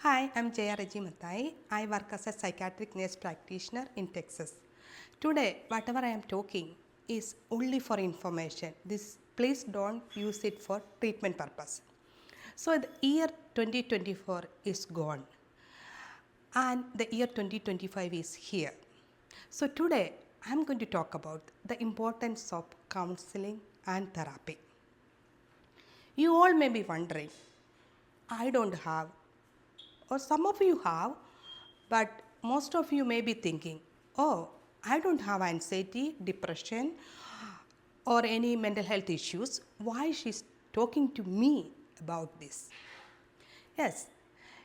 Hi, I'm Jaya Reggie Mathai. I work as a psychiatric nurse practitioner in Texas. Today, whatever I am talking is only for information. Please don't use it for treatment purpose. So the year 2024 is gone and the year 2025 is here. So today I'm going to talk about the importance of counseling and therapy. You all may be wondering, I don't have, or some of you have, but most of you may be thinking, oh, I don't have anxiety, depression, or any mental health issues. Why she's talking to me about this? Yes,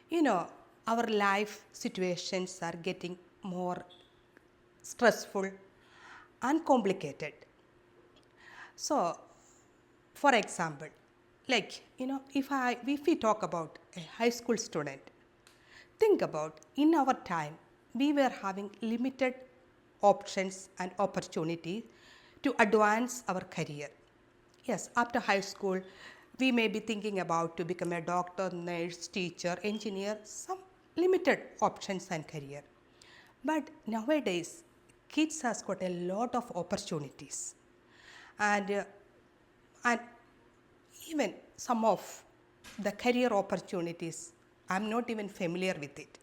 you know, our life situations are getting more stressful and complicated. So, for example, if we talk about a high school student, think about in our time, we were having limited options and opportunities to advance our career. Yes, after high school, we may be thinking about to become a doctor, nurse, teacher, engineer, some limited options and career. But nowadays, kids has got a lot of opportunities, and and even some of the career opportunities, I'm not even familiar with it.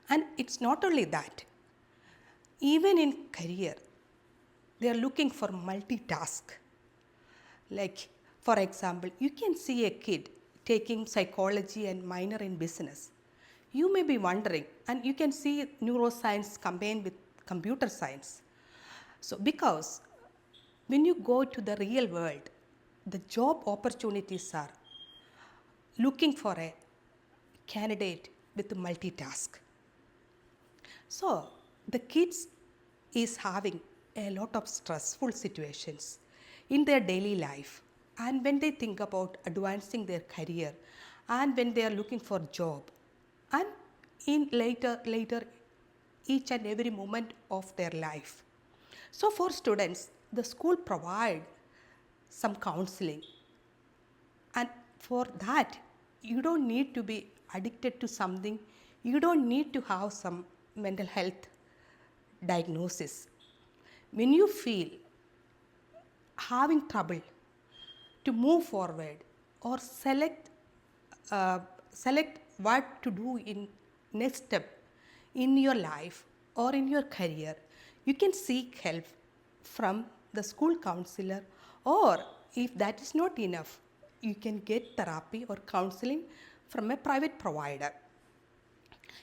And it's not only that, even in career, they are looking for multitask. Like, for example, you can see a kid taking psychology and minor in business. You may be wondering, and you can see neuroscience combined with computer science. So, because when you go to the real world, the job opportunities are looking for a candidate with multitask. So the kids is having a lot of stressful situations in their daily life, and when they think about advancing their career and when they are looking for job, and in later each and every moment of their life. So for students, the school provide some counseling, and for that, you don't need to be addicted to something, you don't need to have some mental health diagnosis. When you feel having trouble to move forward or uh, select what to do in next step in your life or in your career, you can seek help from the school counselor, or if that is not enough, you can get therapy or counseling from a private provider.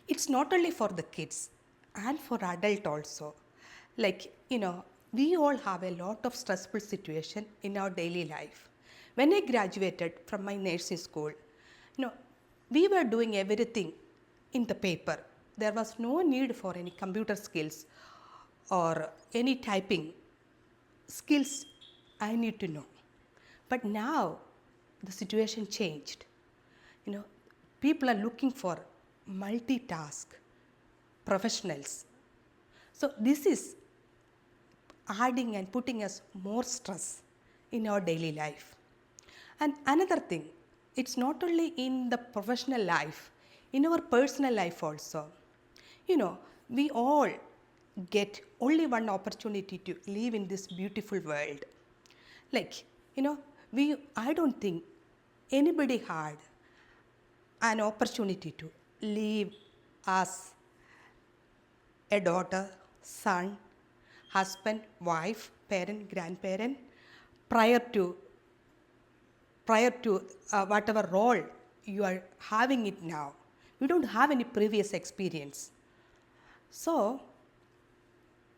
It's not only for the kids and for adult also. We all have a lot of stressful situation in our daily life. When I graduated from my nursing school, we were doing everything in the paper. There was no need for any computer skills or any typing skills I need to know. But now the situation changed. You know, people are looking for multitask professionals. So this is adding and putting us more stress in our daily life. And another thing, it's not only in the professional life, in our personal life also. You know, we all get only one opportunity to live in this beautiful world. Like, you know, I don't think anybody had an opportunity to live as a daughter, son, husband, wife, parent, grandparent prior to whatever role you are having it now. We don't have any previous experience. So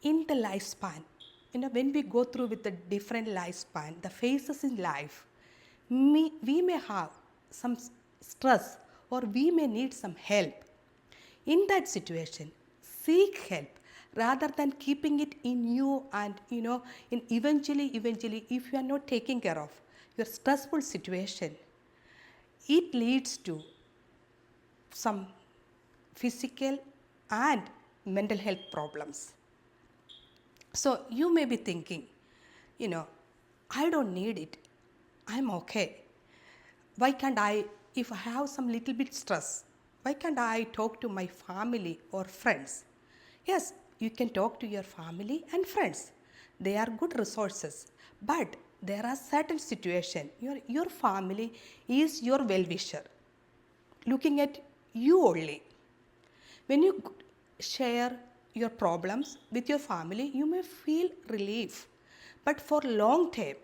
in the lifespan, when we go through with the different lifespan, the phases in life, we may have some stress or we may need some help. In that situation, seek help rather than keeping it in you, and in eventually if you are not taking care of your stressful situation, it leads to some physical and mental health problems. So you may be thinking, I don't need it. I'm okay. Why can't I, if I have some little bit stress, why can't I talk to my family or friends? Yes, you can talk to your family and friends. They are good resources. But there are certain situations. Your family is your well-wisher, looking at you only. When you share your problems with your family, you may feel relief. But for long term,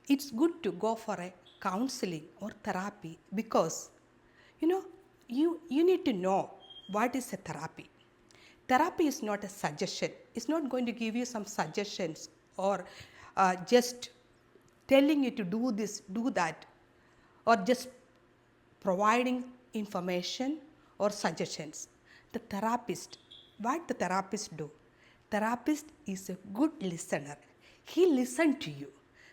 it's good to go for a counseling or therapy because you know you need to know what is a therapy. Therapy is not a suggestion. It's not going to give you some suggestions or just telling you to do this, do that, or just providing information or suggestions. The therapist, what the therapist do? Therapist is a good listener. He listens to you.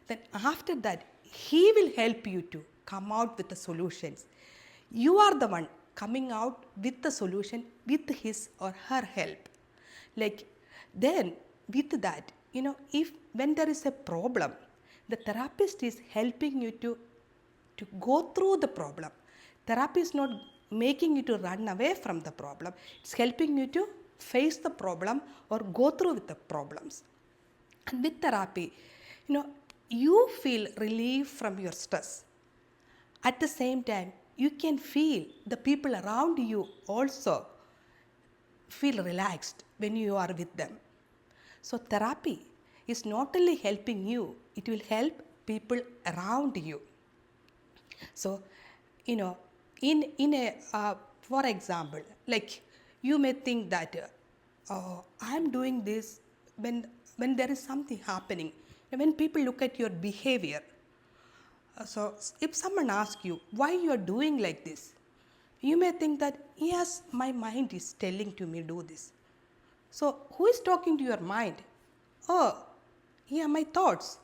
Then after that, he will help you to come out with the solutions. You are the one coming out with the solution with his or her help. Like then with that, if when there is a problem, the therapist is helping you to go through the problem. Therapy is not making you to run away from the problem. It's helping you to face the problem or go through with the problems. And with therapy, you feel relief from your stress. At the same time, you can feel the people around you also feel relaxed when you are with them. So therapy is not only helping you, it will help people around you. So, in a for example, like you may think that I'm doing this when there is something happening. When people look at your behavior, so if someone asks you why you are doing like this, you may think that yes, my mind is telling to me do this. So who is talking to your mind? Oh, yeah, my thoughts.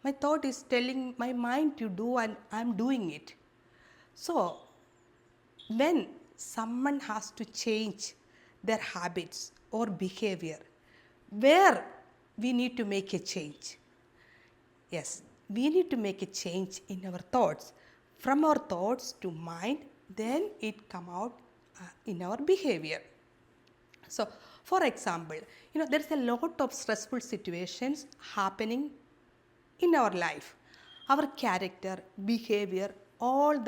My thought is telling my mind to do and I'm doing it. So when someone has to change their habits or behavior, where we need to make a change? Yes, we need to make a change in our thoughts. From our thoughts to mind, then it come out in our behavior. So, for example, there is a lot of stressful situations happening in our life. Our character, behavior, all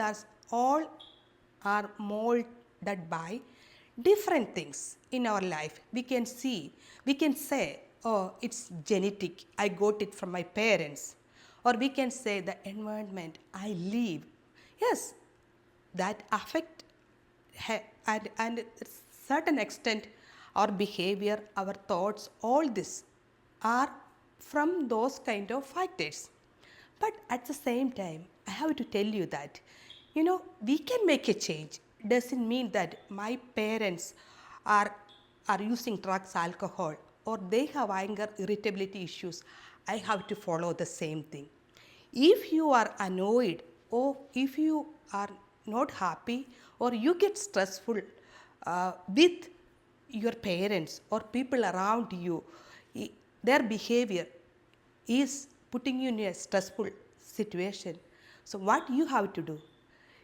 are molded by different things in our life. We can say, oh, it's genetic, I got it from my parents. Or we can say the environment I live. Yes, that affect and certain extent our behavior, our thoughts, all this are from those kind of factors. But at the same time, I have to tell you that, we can make a change. Doesn't mean that my parents are, are using drugs, alcohol, or they have anger, irritability issues. I have to follow the same thing. If you are annoyed or if you are not happy or you get stressful with your parents or people around you, their behavior is putting you in a stressful situation. So what you have to do?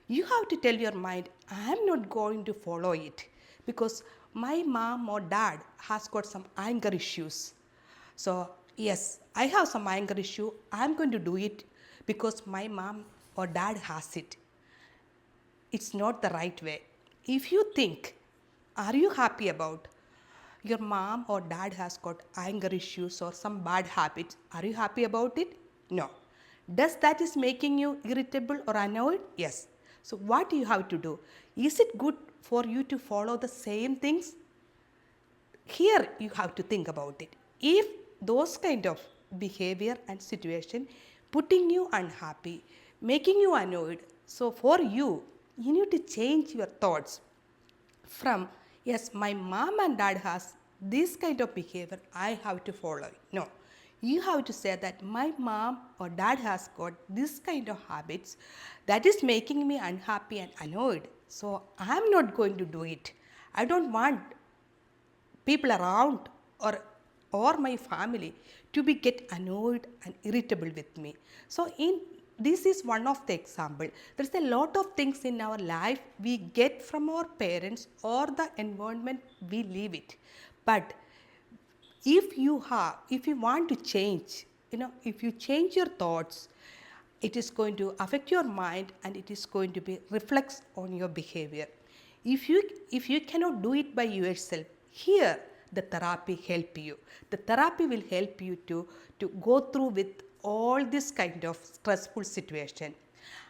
You have to tell your mind, I am not going to follow it because my mom or dad has got some anger issues. So yes, I have some anger issue. I am going to do it because my mom or dad has it. It's not the right way. If you think, are you happy about your mom or dad has got anger issues or some bad habits, are you happy about it? No. Does that is making you irritable or annoyed? Yes. So what do you have to do? Is it good for you to follow the same things? Here you have to think about it. If those kind of behavior and situation putting you unhappy, making you annoyed, so for you, you need to change your thoughts from yes, my mom and dad has this kind of behavior, I have to follow it. No, you have to say that my mom or dad has got this kind of habits that is making me unhappy and annoyed, so I am not going to do it. I don't want people around or my family to be get annoyed and irritable with me. So in this is one of the example. There's a lot of things in our life we get from our parents or the environment we live it. But if you want to change, if you change your thoughts, it is going to affect your mind and it is going to be reflects on your behavior. If you cannot do it by yourself, here the therapy help you. The therapy will help you to go through with all this kind of stressful situation.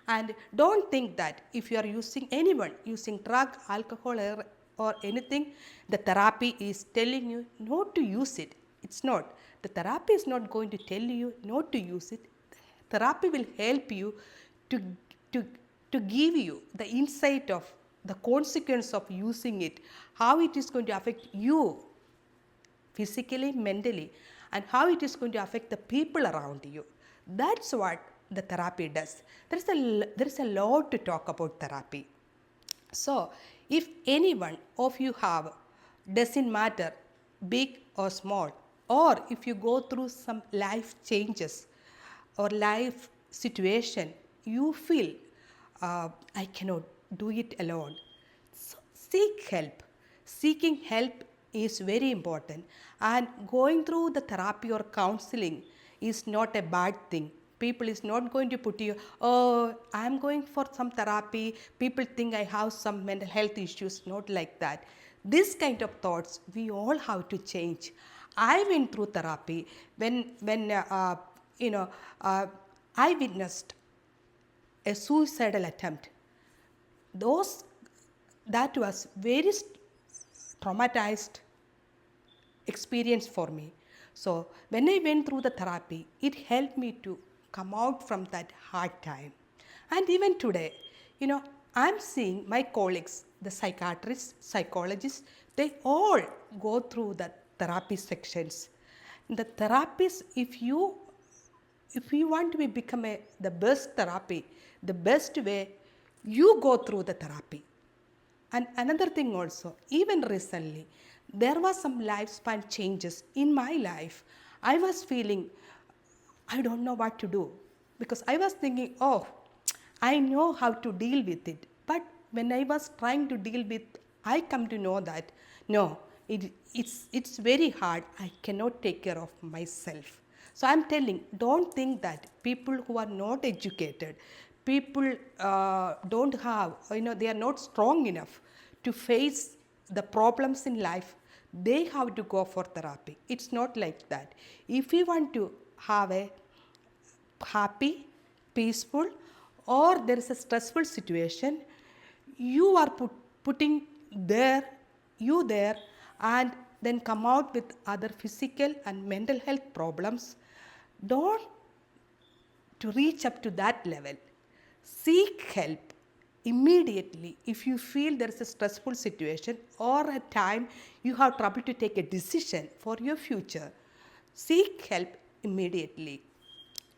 And don't think that if you are anyone using drug, alcohol, or anything, the therapy is telling you not to use it. It's not. The therapy is not going to tell you not to use it. Therapy will help you to, to, to give you the insight of the consequence of using it, how it is going to affect you physically, mentally, and how it is going to affect the people around you. That's what the therapy does. There is a lot to talk about therapy. So, if anyone of you have, doesn't matter, big or small, or if you go through some life changes or life situation, you feel I cannot do it alone. So seek help. Seeking help is very important, and going through the therapy or counseling is not a bad thing. People is not going to put you, oh, I am going for some therapy, people think I have some mental health issues. Not like that. This kind of thoughts we all have to change. I went through therapy when I witnessed a suicidal attempt. That was very traumatized experience for me. So when I went through the therapy, it helped me to come out from that hard time. And even today, I'm seeing my colleagues, the psychiatrists, psychologists, they all go through the therapy sections. The therapists, if you want to become the best therapy, the best way, you go through the therapy. And another thing also, even recently, there was some lifespan changes in my life. I was feeling, I don't know what to do, because I was thinking, oh, I know how to deal with it. But when I was trying to deal with, I come to know that, no, it's very hard. I cannot take care of myself. So I'm telling, don't think that people who are not educated, people don't have, they are not strong enough to face the problems in life, they have to go for therapy. It's not like that. If you want to have a happy, peaceful, or there is a stressful situation, you are putting you there, and then come out with other physical and mental health problems. Don't to reach up to that level. Seek help immediately if you feel there is a stressful situation or a time you have trouble to take a decision for your future. Seek help immediately.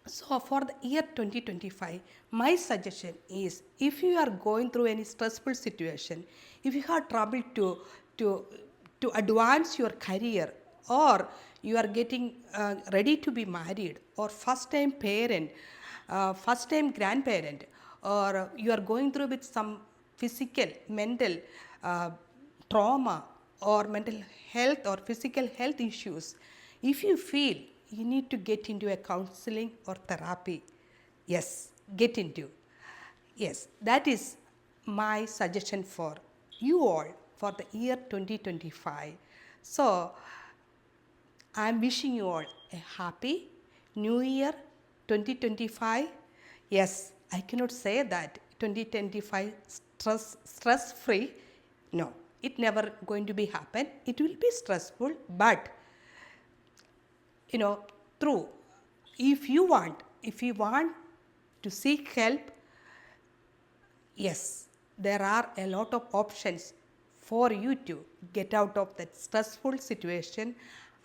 So for the year 2025, my suggestion is, if you are going through any stressful situation, if you have trouble to advance your career, or you are getting ready to be married, or first time parent, first time grandparent, or you are going through with some physical, mental trauma, or mental health or physical health issues, if you feel you need to get into a counseling or therapy, yes, get into. Yes, that is my suggestion for you all for the year 2025. So, I am wishing you all a happy New Year 2025. Yes, I cannot say that 2025 stress free. No, it never going to be happen. It will be stressful, but through, if you want to seek help, yes, there are a lot of options for you to get out of that stressful situation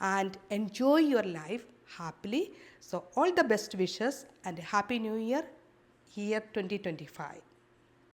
and enjoy your life happily. So all the best wishes and a happy new year 2025.